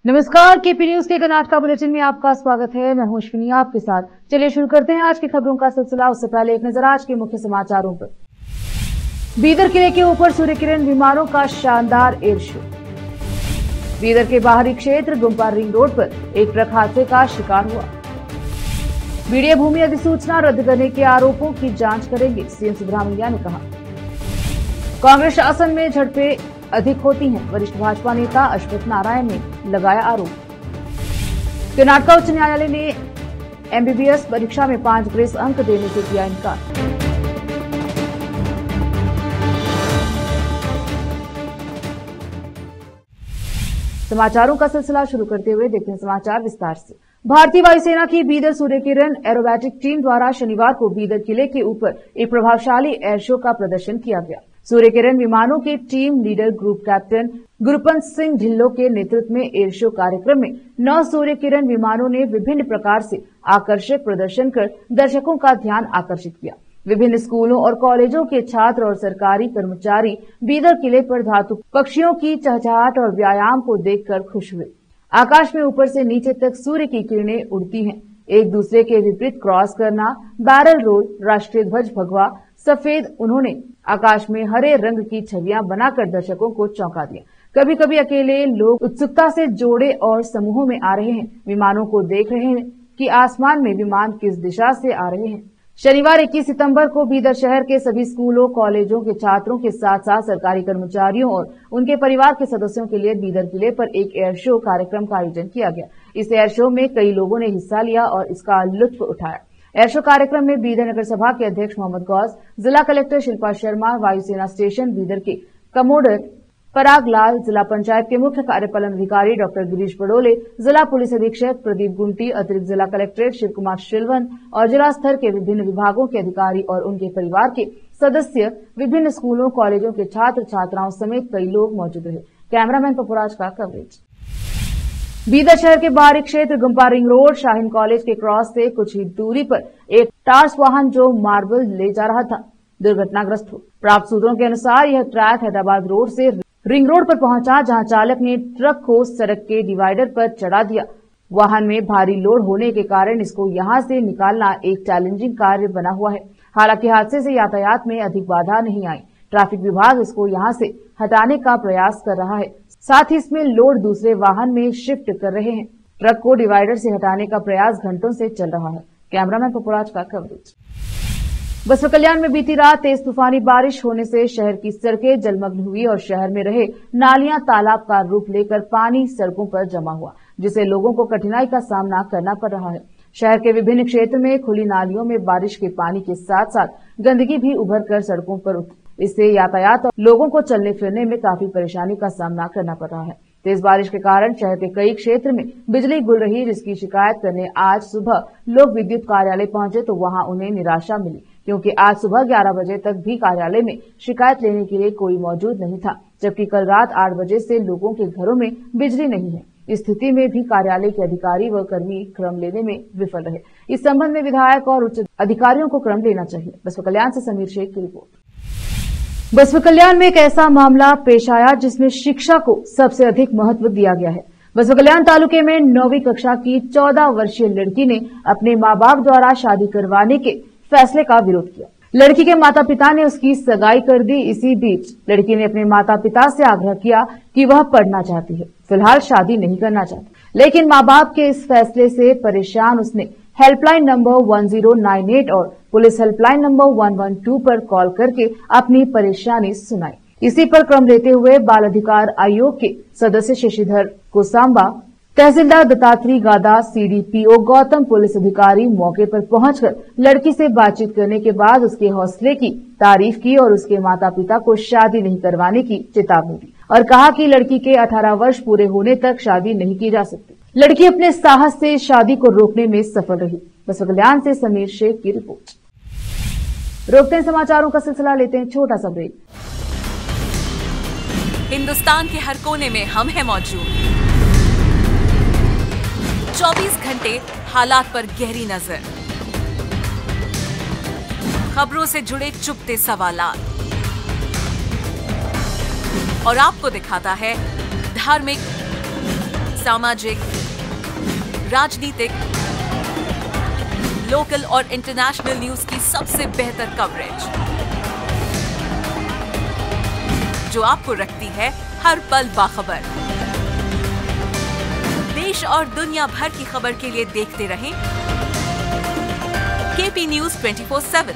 नमस्कार, KP news के Karnataka bulletin में आपका स्वागत है। मैं हूं अश्विनी आपके साथ। चलिए शुरू करते हैं आज की खबरों का सिलसिला। उससे पहले एक नजर आज के मुख्य समाचारों पर। बीदर किले के ऊपर सूर्य किरण विमानों का शानदार एयर शो। बीदर के बाहरी क्षेत्र गुम्पा रिंग रोड पर एक ट्रक हादसे का शिकार हुआ। बीडीए भूमि अधिसूचना रद्द करने के आरोपों की जांच करेंगे, सीएम सिद्धरामैया ने कहा। कांग्रेस शासन में झड़पें अधिक होती हैं, वरिष्ठ भाजपा नेता अश्वत्थ नारायण ने लगाया आरोप। कर्नाटका उच्च न्यायालय ने एमबीबीएस परीक्षा में 5 ग्रेस अंक देने से किया इनकार। समाचारों का सिलसिला शुरू करते हुए देखते हैं समाचार विस्तार से। भारतीय वायुसेना की बीदर सूर्य किरण एरोबैटिक टीम द्वारा शनिवार को बीदर किले के ऊपर एक प्रभावशाली एयर शो का प्रदर्शन किया गया। सूर्य किरण विमानों के team leader group captain Gurupant Singh Dhillon के नेतृत्व में एयर शो कार्यक्रम में 9 सूर्य किरण विमानों ने विभिन्न प्रकार से आकर्षक प्रदर्शन कर दर्शकों का ध्यान आकर्षित किया। विभिन्न स्कूलों और कॉलेजों के छात्र और सरकारी कर्मचारी बीदर किले पर धातु पक्षियों की चहचहाट और व्यायाम को देखकर खुश हुए। आकाश में ऊपर से नीचे तक सूर्य की किरणें उड़ती हैं, एक दूसरे के विपरीत क्रॉस करना, बैरल रोल, राष्ट्रीय ध्वज भगवा सफेद, उन्होंने आकाश में हरे रंग की छवियां बनाकर दर्शकों को चौंका दिया। कभी कभी अकेले लोग उत्सुकता से जोड़े और समूहों में आ रहे हैं, विमानों को देख रहे हैं कि आसमान में विमान किस दिशा से आ रहे हैं। शनिवार 21 सितंबर को बीदर शहर के सभी स्कूलों, कॉलेजों के छात्रों के साथ साथ सरकारी कर्मचारियों और उनके परिवार के सदस्यों के लिए बीदर किले पर एक एयर शो कार्यक्रम का आयोजन किया गया। इस एयर शो में कई लोगों ने हिस्सा लिया और इसका लुत्फ उठाया। एयर शो कार्यक्रम में बीदर नगर सभा के अध्यक्ष मोहम्मद गौस, जिला कलेक्टर शिल्पा शर्मा, वायुसेना स्टेशन बीदर के कमोडर पराग लाल, जिला पंचायत के मुख्य कार्यपालन अधिकारी डॉक्टर गिरीश बडोले, जिला पुलिस अधीक्षक प्रदीप गुंटी, अतिरिक्त जिला कलेक्ट्रेट शिव कुमार शिलवन और जिला स्तर के विभिन्न विभागों के अधिकारी और उनके परिवार के सदस्य, विभिन्न स्कूलों, कॉलेजों के छात्र छात्राओं समेत कई लोग मौजूद रहे। कैमरामैन पपुराज का कवरेज। बीदर शहर के बाहरी क्षेत्र गुम्पा रिंग रोड शाहीन कॉलेज के क्रॉस से कुछ ही दूरी पर एक टार्स वाहन जो मार्बल ले जा रहा था दुर्घटनाग्रस्त हो। प्राप्त सूत्रों के अनुसार यह ट्रक हैदराबाद रोड से रिंग रोड पर पहुंचा, जहां चालक ने ट्रक को सड़क के डिवाइडर पर चढ़ा दिया। वाहन में भारी लोड होने के कारण इसको यहां से निकालना एक चैलेंजिंग कार्य बना हुआ है। हालांकि हादसे से यातायात में अधिक बाधा नहीं आई। ट्रैफिक विभाग इसको यहां से हटाने का प्रयास कर रहा है, साथ ही इसमें लोड दूसरे वाहन में शिफ्ट कर रहे हैं। ट्रक को डिवाइडर से हटाने का प्रयास घंटों से चल रहा है। कैमरामैन पपुराज का कवरेज। बसवा कल्याण में बीती रात तेज तूफानी बारिश होने से शहर की सड़कें जलमग्न हुई और शहर में रहे नालियां तालाब का रूप लेकर पानी सड़कों पर जमा हुआ, जिससे लोगों को कठिनाई का सामना करना पड़ रहा है। शहर के विभिन्न क्षेत्र में खुली नालियों में बारिश के पानी के साथ साथ गंदगी भी उभर कर सड़कों पर उतरी। इससे यातायात और लोगों को चलने फिरने में काफी परेशानी का सामना करना पड़ रहा है। तेज बारिश के कारण शहर के कई क्षेत्र में बिजली गुल रही, जिसकी शिकायत करने आज सुबह लोग विद्युत कार्यालय पहुंचे तो वहां उन्हें निराशा मिली, क्योंकि आज सुबह 11 बजे तक भी कार्यालय में शिकायत लेने के लिए कोई मौजूद नहीं था, जबकि कल रात 8 बजे से लोगों के घरों में बिजली नहीं है। इस स्थिति में भी कार्यालय के अधिकारी व कर्मी क्रम लेने में विफल रहे। इस संबंध में विधायक और उच्च अधिकारियों को क्रम लेना चाहिए। बसवा कल्याण से समीर शेख की रिपोर्ट। बसवा कल्याण में एक ऐसा मामला पेश आया जिसमें शिक्षा को सबसे अधिक महत्व दिया गया है। बसवा कल्याण तालुके में 9वीं कक्षा की 14 वर्षीय लड़की ने अपने मां बाप द्वारा शादी करवाने के फैसले का विरोध किया। लड़की के माता पिता ने उसकी सगाई कर दी। इसी बीच लड़की ने अपने माता पिता से आग्रह किया कि वह पढ़ना चाहती है, फिलहाल शादी नहीं करना चाहती। लेकिन मां बाप के इस फैसले से परेशान उसने हेल्पलाइन नंबर 1098 और पुलिस हेल्पलाइन नंबर 112 पर कॉल करके अपनी परेशानी सुनाई। इसी पर क्रम लेते हुए बाल अधिकार आयोग के सदस्य शशिधर कोसांबा, तहसीलदार दत्तात्री गादा, सीडीपीओ गौतम, पुलिस अधिकारी मौके पर पहुंचकर लड़की से बातचीत करने के बाद उसके हौसले की तारीफ की और उसके माता पिता को शादी नहीं करवाने की चेतावनी दी और कहा कि लड़की के 18 वर्ष पूरे होने तक शादी नहीं की जा सकती। लड़की अपने साहस से शादी को रोकने में सफल रही। बसवा कल्याण से समीर शेख की रिपोर्ट। रोकते हैं समाचारों का सिलसिला, लेते हैं छोटा सा ब्रेक। हिंदुस्तान के हर कोने में हम हैं मौजूद। 24 घंटे हालात पर गहरी नजर, खबरों से जुड़े चुपते सवालात और आपको दिखाता है धार्मिक, सामाजिक, राजनीतिक, लोकल और इंटरनेशनल न्यूज की सबसे बेहतर कवरेज, जो आपको रखती है हर पल बाखबर। देश और दुनिया भर की खबर के लिए देखते रहें KP news 24/7।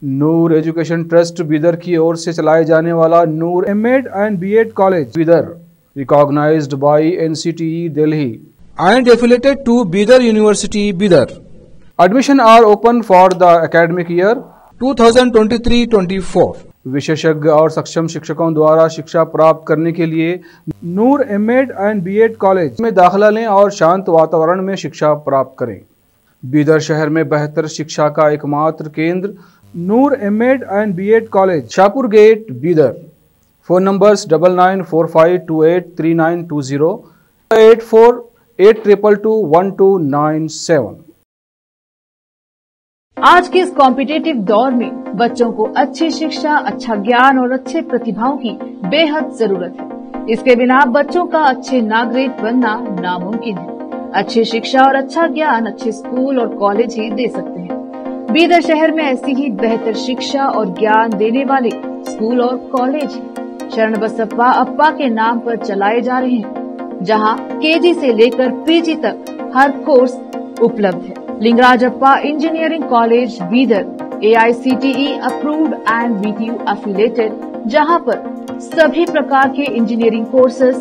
Noor education trust Bidar की ओर से चलाए जाने वाला Noor MEd and BEd college Bidar, recognised by NCTE Delhi and affiliated to Bidar University, Bidar. Admission are open for the academic year 2023-24. विशेषज्ञ और सक्षम शिक्षकों द्वारा शिक्षा प्राप्त करने के लिए नूर एमएड एंड बीएड कॉलेज में दाखिला लें और शांत वातावरण में शिक्षा प्राप्त करें। बीदर शहर में बेहतर शिक्षा का एकमात्र केंद्र Noor MEd and BEd college, Shahpur gate, Bidar. Phone numbers 9945283920, 8482221297। आज के इस कॉम्पिटिटिव दौर में बच्चों को अच्छी शिक्षा, अच्छा ज्ञान और अच्छे प्रतिभाओं की बेहद जरूरत है। इसके बिना बच्चों का अच्छे नागरिक बनना नामुमकिन है। अच्छी शिक्षा और अच्छा ज्ञान अच्छे स्कूल और कॉलेज ही दे सकते हैं। बीदर शहर में ऐसी ही बेहतर शिक्षा और ज्ञान देने वाले स्कूल और कॉलेज शरण बसप्पा अप्पा के नाम पर चलाए जा रहे हैं, जहां केजी से लेकर पीजी तक हर कोर्स उपलब्ध है। Lingaraj Appa engineering college Bidar AICTE approved and BTU affiliated, जहां पर सभी प्रकार के इंजीनियरिंग कोर्सेज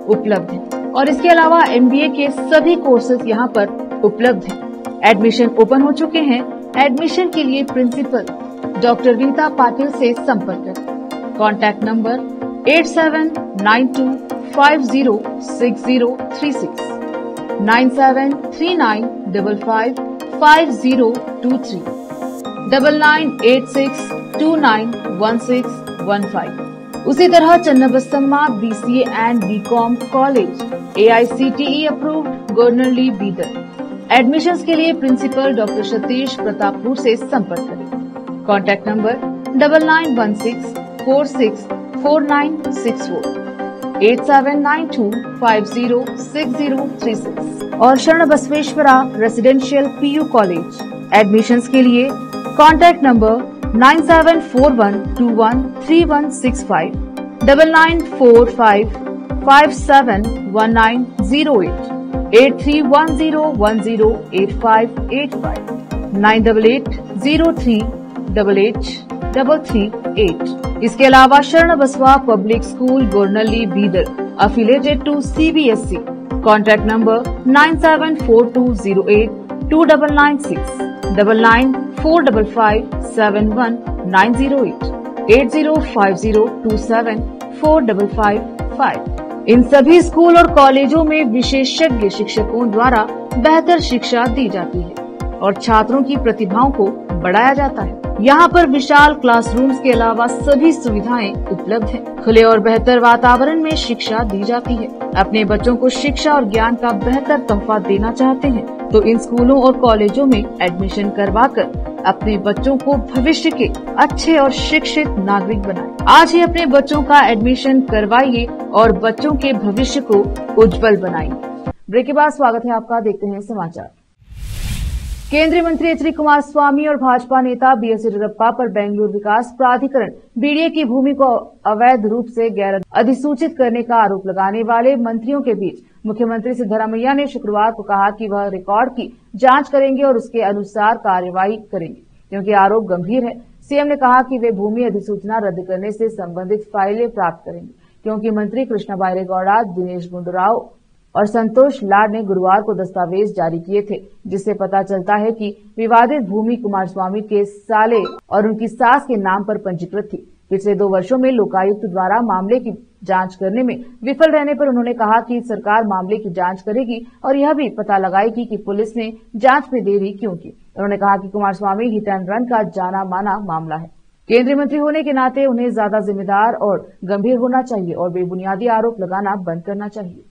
उपलब्ध हैं और इसके अलावा MBA के सभी कोर्सेज यहां पर उपलब्ध हैं। एडमिशन ओपन हो चुके हैं। एडमिशन के लिए प्रिंसिपल डॉक्टर रीता पाटिल से संपर्क करें। Contact number 8792506036, 9739555023, 9986291615। उसी तरह Channabasamma BCA and BCom college AICTE approved, Gornalli, Bidar. Admissions के लिए प्रिंसिपल डॉक्टर सतीश प्रतापपुर से संपर्क करें। कॉन्टैक्ट नंबर 9916464964, 8792506036 और शरण Basaveshwara residential PU college. Admissions के लिए कॉन्टैक्ट नंबर 9741213165, 9945571908, 8310108585, 9880388838। इसके अलावा Sharan Basava public school Gornalli Bidar affiliated to CBSE। Contact number 9742082996, 9945571908, 8050274555। इन सभी स्कूल और कॉलेजों में विशेषज्ञ शिक्षकों द्वारा बेहतर शिक्षा दी जाती है और छात्रों की प्रतिभाओं को बढ़ाया जाता है। यहाँ पर विशाल क्लासरूम्स के अलावा सभी सुविधाएं उपलब्ध हैं। खुले और बेहतर वातावरण में शिक्षा दी जाती है। अपने बच्चों को शिक्षा और ज्ञान का बेहतर तोहफा देना चाहते हैं तो इन स्कूलों और कॉलेजों में एडमिशन करवाकर अपने बच्चों को भविष्य के अच्छे और शिक्षित नागरिक बनाएं। आज ही अपने बच्चों का एडमिशन करवाइए और बच्चों के भविष्य को उज्जवल बनाइए। ब्रेक के बाद स्वागत है आपका, देखते हैं समाचार। केंद्रीय मंत्री एच डी कुमारस्वामी और भाजपा नेता BS येदियुरप्पा पर बेंगलुरु विकास प्राधिकरण BDA की भूमि को अवैध रूप से गैर अधिसूचित करने का आरोप लगाने वाले मंत्रियों के बीच मुख्यमंत्री सिद्धरामैया ने शुक्रवार को कहा कि वह रिकॉर्ड की जांच करेंगे और उसके अनुसार कार्यवाही करेंगे, क्योंकि आरोप गंभीर है। सीएम ने कहा कि वे भूमि अधिसूचना रद्द करने से संबंधित फाइलें प्राप्त करेंगे, क्योंकि मंत्री कृष्णा बाइरेगौड़ा, दिनेश गुंडूराव और संतोष लाड ने गुरुवार को दस्तावेज जारी किए थे, जिससे पता चलता है कि विवादित भूमि कुमारस्वामी के साले और उनकी सास के नाम पर पंजीकृत थी। पिछले 2 वर्षों में लोकायुक्त द्वारा मामले की जांच करने में विफल रहने पर उन्होंने कहा कि सरकार मामले की जांच करेगी और यह भी पता लगाएगी कि पुलिस ने जांच में देरी क्यों की। उन्होंने कहा कि कुमारस्वामी हिट एंड रन का जाना माना मामला है। केंद्रीय मंत्री होने के नाते उन्हें ज्यादा जिम्मेदार और गंभीर होना चाहिए और बेबुनियादी आरोप लगाना बंद करना चाहिए।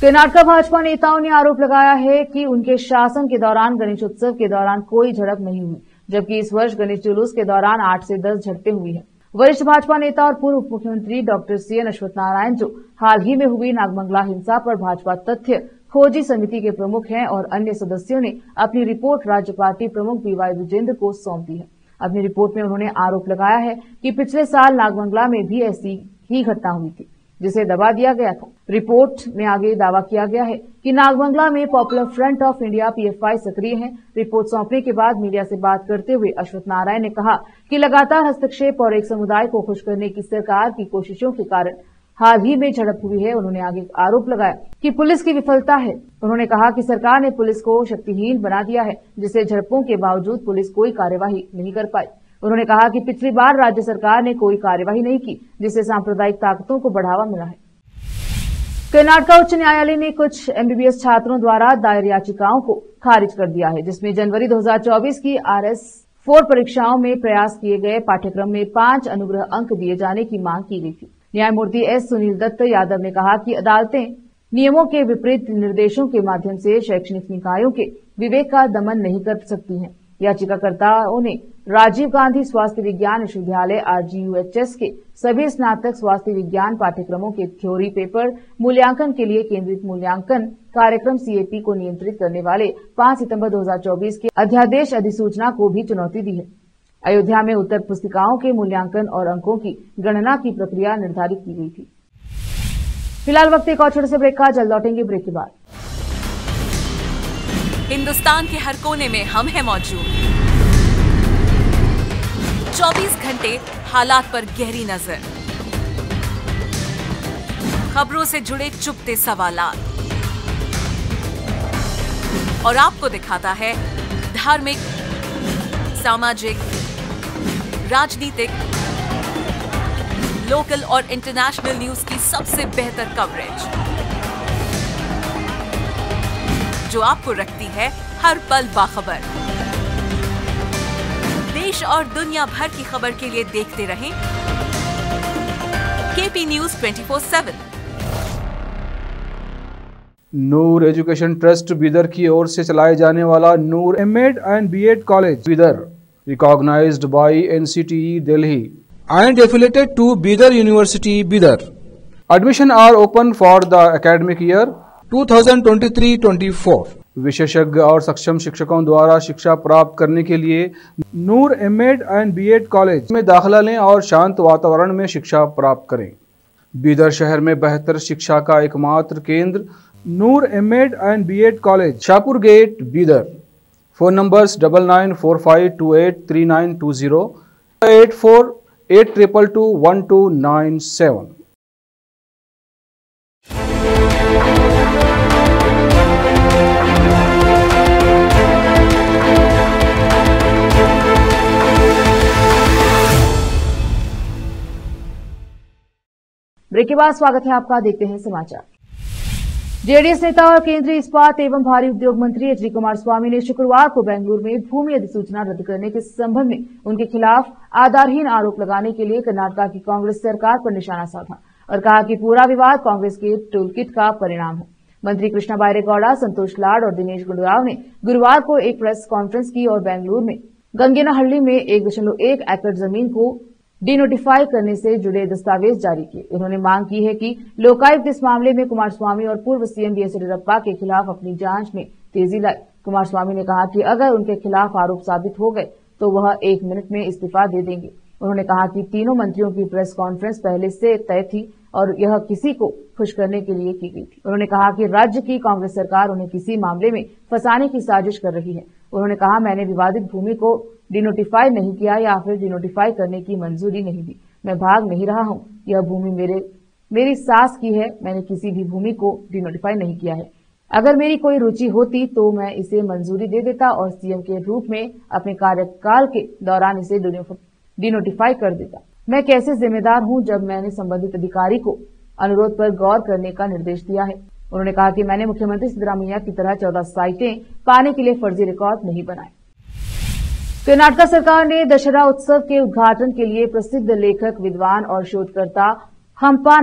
कर्नाटक भाजपा नेताओं ने आरोप लगाया है कि उनके शासन के दौरान गणेशोत्सव के दौरान कोई झड़प नहीं हुई, जबकि इस वर्ष गणेश जुलूस के दौरान 8 से 10 झड़पें हुई हैं। वरिष्ठ भाजपा नेता और पूर्व उप मुख्यमंत्री डॉक्टर सीएन अश्वत्थ नारायण, जो हाल ही में हुई नागमंगला हिंसा पर भाजपा तथ्य खोजी समिति के प्रमुख हैं, और अन्य सदस्यों ने अपनी रिपोर्ट राज्य पार्टी प्रमुख बीवाई विजेंद्र को सौंप दी है। अपनी रिपोर्ट में उन्होंने आरोप लगाया है कि पिछले साल नागमंगला में भी ऐसी ही घटना हुई थी, जिसे दबा दिया गया था। रिपोर्ट में आगे दावा किया गया है कि नागमंगला में popular front of India PFI सक्रिय है। रिपोर्ट सौंपने के बाद मीडिया से बात करते हुए अश्वत्थ नारायण ने कहा कि लगातार हस्तक्षेप और एक समुदाय को खुश करने की सरकार की कोशिशों के कारण हाल ही में झड़प हुई है। उन्होंने आगे आरोप लगाया कि पुलिस की विफलता है। उन्होंने कहा कि सरकार ने पुलिस को शक्तिहीन बना दिया है, जिससे झड़पों के बावजूद पुलिस कोई कार्यवाही नहीं कर पाई। उन्होंने कहा कि पिछली बार राज्य सरकार ने कोई कार्यवाही नहीं की, जिससे सांप्रदायिक ताकतों को बढ़ावा मिला है। कर्नाटक उच्च न्यायालय ने कुछ एमबीबीएस छात्रों द्वारा दायर याचिकाओं को खारिज कर दिया है, जिसमें जनवरी 2024 की RS4 परीक्षाओं में प्रयास किए गए पाठ्यक्रम में 5 अनुग्रह अंक दिए जाने की मांग की गई थी। न्यायमूर्ति एस सुनील दत्त यादव ने कहा कि अदालतें नियमों के विपरीत निर्देशों के माध्यम से शैक्षणिक निकायों के विवेक का दमन नहीं कर सकती हैं। याचिकाकर्ताओं ने राजीव गांधी स्वास्थ्य विज्ञान विश्वविद्यालय RGUHS के सभी स्नातक स्वास्थ्य विज्ञान पाठ्यक्रमों के थ्योरी पेपर मूल्यांकन के लिए केंद्रित मूल्यांकन कार्यक्रम CAP को नियंत्रित करने वाले 5 सितंबर 2024 के अध्यादेश अधिसूचना को भी चुनौती दी है। अयोध्या में उत्तर पुस्तिकाओं के मूल्यांकन और अंकों की गणना की प्रक्रिया निर्धारित की गई थी। फिलहाल वक्त एक और छोटे से ब्रेक का, जल्द लौटेंगे ब्रेक के बाद। हिंदुस्तान के हर कोने में हम हैं मौजूद। 24 घंटे हालात पर गहरी नजर, खबरों से जुड़े चुपते सवालात, और आपको दिखाता है धार्मिक, सामाजिक, राजनीतिक, लोकल और इंटरनेशनल न्यूज की सबसे बेहतर कवरेज, जो आपको रखती है हर पल बाखबर। देश और दुनिया भर की खबर के लिए देखते रहें KP News 24/7। Noor education trust Bidar की ओर से चलाए जाने वाला नूर M.Ed and B.Ed college Bidar, recognized by NCTE Delhi and affiliated to Bidar University Bidar. Admission are open for the academic year 2023-24. विशेषज्ञ और सक्षम शिक्षकों द्वारा शिक्षा प्राप्त करने के लिए नूर M.Ed and B.Ed कॉलेज में दाखिला लें और शांत वातावरण में शिक्षा प्राप्त करें। बीदर शहर में बेहतर शिक्षा का एकमात्र केंद्र Noor M.Ed and B.Ed college, Shahpur gate, Bidar. Phone numbers 9945283920, 8482221297। Break के बाद स्वागत है आपका। देखते हैं समाचार। जेडीएस नेता और केंद्रीय इस्पात एवं भारी उद्योग मंत्री एच डी कुमारस्वामी ने शुक्रवार को बेंगलुरु में भूमि अधिसूचना रद्द करने के संबंध में उनके खिलाफ आधारहीन आरोप लगाने के लिए कर्नाटक की कांग्रेस सरकार पर निशाना साधा और कहा कि पूरा विवाद कांग्रेस के टूलकिट का परिणाम है। मंत्री कृष्णा बैरेगौड़ा, संतोष लाड और दिनेश गुंडूराव ने गुरुवार को एक प्रेस कॉन्फ्रेंस की और बेंगलुरु में गंगेनाहल्ली में 1.1 एकड़ जमीन को डिनोटिफाई करने से जुड़े दस्तावेज जारी किए। उन्होंने मांग की है कि लोकायुक्त इस मामले में कुमारस्वामी और पूर्व सीएम बीएस येदियुरप्पा के खिलाफ अपनी जांच में तेजी लाए। कुमारस्वामी ने कहा कि अगर उनके खिलाफ आरोप साबित हो गए तो वह 1 मिनट में इस्तीफा दे देंगे। उन्होंने कहा कि तीनों मंत्रियों की प्रेस कॉन्फ्रेंस पहले से तय थी और यह किसी को खुश करने के लिए की गई थी। उन्होंने कहा कि राज्य की कांग्रेस सरकार उन्हें किसी मामले में फंसाने की साजिश कर रही है। उन्होंने कहा, मैंने विवादित भूमि को डिनोटिफाई नहीं किया या फिर डिनोटिफाई करने की मंजूरी नहीं दी। मैं भाग नहीं रहा हूं। यह भूमि मेरी सास की है। मैंने किसी भी भूमि को डिनोटिफाई नहीं किया है। अगर मेरी कोई रुचि होती तो मैं इसे मंजूरी दे देता और सीएम के रूप में अपने कार्यकाल के दौरान इसे डिनोटिफाई कर देता। मैं कैसे जिम्मेदार हूं जब मैंने संबंधित अधिकारी को अनुरोध पर गौर करने का निर्देश दिया है। उन्होंने कहा कि मैंने मुख्यमंत्री सिद्धरामैया की तरह 14 साइटें पाने के लिए फर्जी रिकॉर्ड नहीं बनाए। कर्नाटक सरकार ने दशहरा उत्सव के उद्घाटन के लिए प्रसिद्ध लेखक, विद्वान और शोधकर्ता हम्पा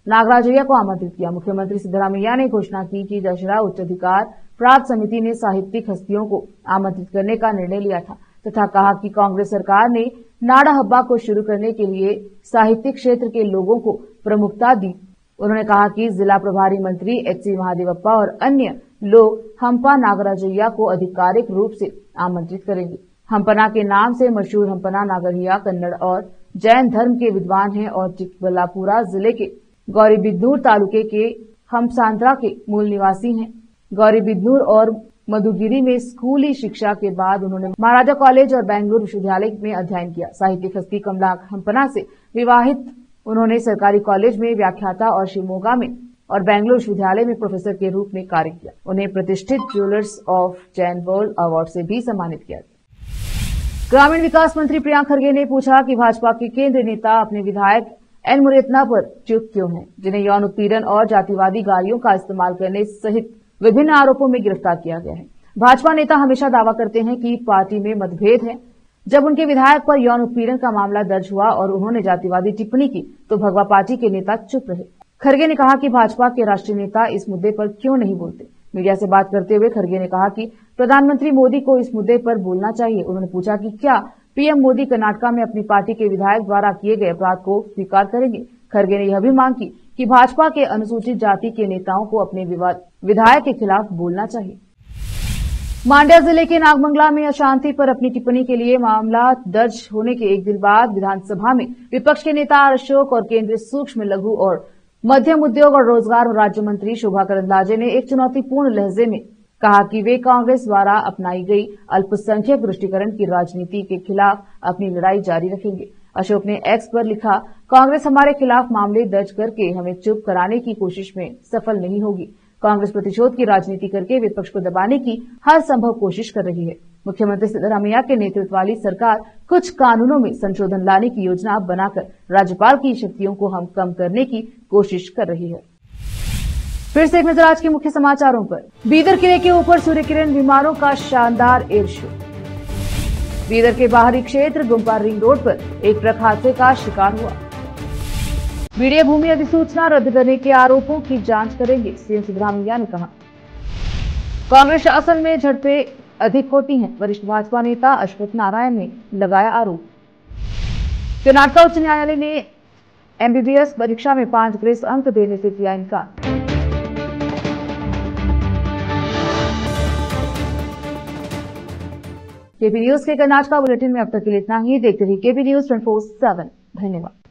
नागराजय्या को आमंत्रित किया। मुख्यमंत्री सिद्धरामैया ने घोषणा की कि दशहरा उच्चाधिकार प्राप्त समिति ने साहित्यिक हस्तियों को आमंत्रित करने का निर्णय लिया था तथा कहा कि कांग्रेस सरकार ने नाडा हब्बा को शुरू करने के लिए साहित्यिक क्षेत्र के लोगों को प्रमुखता दी। उन्होंने कहा कि जिला प्रभारी मंत्री एच.सी. महादेवप्पा और अन्य लोग हंपा नागराजಯ್ಯ को आधिकारिक रूप से आमंत्रित करेंगे। हंपना के नाम से मशहूर हंपना नागरहिया कन्नड़ और जैन धर्म के विद्वान हैं और चिकबल्लापुरा जिले के गौरीबिदनूर तालुके के हमसांद्रा के मूल निवासी हैं। गौरीबिदनूर और मधुगिरी में स्कूली शिक्षा के बाद उन्होंने महाराजा कॉलेज और बेंगलुरु विश्वविद्यालय में अध्ययन किया। साहित्यिक हस्ती कमला हंपना से विवाहित उन्होंने सरकारी कॉलेज में व्याख्याता और शिवमोगा में और बेंगलुरु विश्वविद्यालय में प्रोफेसर के रूप में कार्य किया। उन्हें प्रतिष्ठित jewellers of Jain world award से भी सम्मानित किया गया। ग्रामीण विकास मंत्री प्रियांक खरगे ने पूछा कि भाजपा के केंद्रीय नेता अपने विधायक एन मुरेतना पर चुप क्यों हैं, जिन्हें यौन उत्पीड़न और जातिवादी गालियों का इस्तेमाल करने सहित विभिन्न आरोपों में गिरफ्तार किया गया है। भाजपा नेता हमेशा दावा करते हैं कि पार्टी में मतभेद है। जब उनके विधायक पर यौन उत्पीड़न का मामला दर्ज हुआ और उन्होंने जातिवादी टिप्पणी की तो भगवा पार्टी के नेता चुप रहे। खरगे ने कहा कि भाजपा के राष्ट्रीय नेता इस मुद्दे पर क्यों नहीं बोलते। मीडिया से बात करते हुए खरगे ने कहा कि प्रधानमंत्री मोदी को इस मुद्दे पर बोलना चाहिए। उन्होंने पूछा कि क्या पीएम मोदी कर्नाटक में अपनी पार्टी के विधायक द्वारा किए गए अपराध को स्वीकार करेंगे। खरगे ने यह भी मांग की कि भाजपा के अनुसूचित जाति के नेताओं को अपने विधायक के खिलाफ बोलना चाहिए। मांड्या जिले के नागमंगला में अशांति पर अपनी टिप्पणी के लिए मामला दर्ज होने के एक दिन बाद विधानसभा में विपक्ष के नेता आर अशोक और केंद्रीय सूक्ष्म लघु और मध्यम उद्योग और रोजगार राज्य मंत्री शोभा करंदलाजे ने एक चुनौतीपूर्ण लहजे में कहा कि वे कांग्रेस द्वारा अपनाई गई अल्पसंख्यक तुष्टीकरण की राजनीति के खिलाफ अपनी लड़ाई जारी रखेंगे। अशोक ने एक्स पर लिखा, कांग्रेस हमारे खिलाफ मामले दर्ज करके हमें चुप कराने की कोशिश में सफल नहीं होगी। कांग्रेस प्रतिशोध की राजनीति करके विपक्ष को दबाने की हर संभव कोशिश कर रही है। मुख्यमंत्री सिद्धरामैया के नेतृत्व वाली सरकार कुछ कानूनों में संशोधन लाने की योजना बनाकर राज्यपाल की शक्तियों को हम कम करने की कोशिश कर रही है। फिर से एक नजर आज के मुख्य समाचारों पर। बीदर किले के ऊपर सूर्य किरण विमानों का शानदार एयर शो। बीदर के बाहरी क्षेत्र गुम्पा रिंग रोड पर एक ट्रक हादसे का शिकार हुआ। बीडीए भूमि अधिसूचना रद्द करने के आरोपों की जांच करेंगे, सीएम सिद्धरामैया ने कहा। कांग्रेस शासन में झड़पें अधिक होती हैं, वरिष्ठ भाजपा नेता अश्वत्थ नारायण ने लगाया आरोप। कर्नाटक उच्च न्यायालय ने एमबीबीएस परीक्षा में 5 ग्रेस अंक देने से किया इनकार। केपी न्यूज के कर्नाटक बुलेटिन में अब तक के लिए इतना ही। देखते रहिए केपी न्यूज 24/7। धन्यवाद।